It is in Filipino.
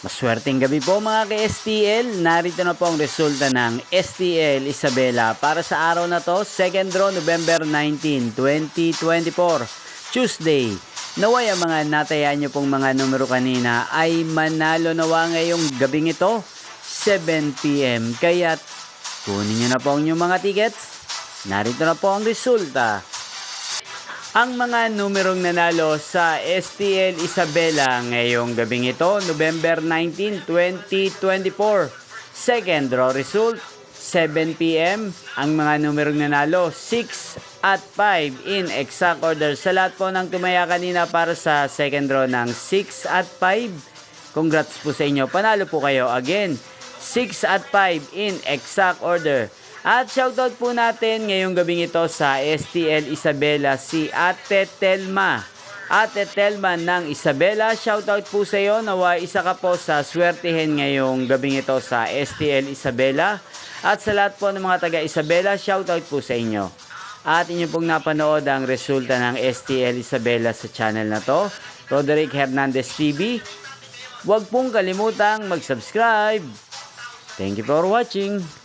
Maswerteng gabi po mga ka-STL. Narito na po ang resulta ng STL Isabela para sa araw na to, second draw November 19, 2024, Tuesday. Naway ang mga natayaan nyo pong mga numero kanina ay manalo nawa ngayong gabing ito, 7 PM. Kaya't kunin nyo na po ang inyong mga tickets. Narito na po ang resulta. Ang mga numerong nanalo sa STL Isabela ngayong gabing ito, November 19, 2024. Second draw result, 7 PM. Ang mga numerong nanalo, 6 at 5 in exact order. Sa lahat po ng tumaya kanina para sa second draw ng 6 at 5, congrats po sa inyo. Panalo po kayo again. 6 at 5 in exact order. At shoutout po natin ngayong gabing ito sa STL Isabela si Ate Telma. Ate Telma ng Isabela, shoutout po sa iyo. Nawa isa ka po sa swertihin ngayong gabing ito sa STL Isabela. At sa lahat po ng mga taga Isabela, shoutout po sa inyo. At inyo pong napanood ang resulta ng STL Isabela sa channel na to, Roderick Hernandez TV. Huwag pong kalimutang mag-subscribe. Thank you for watching.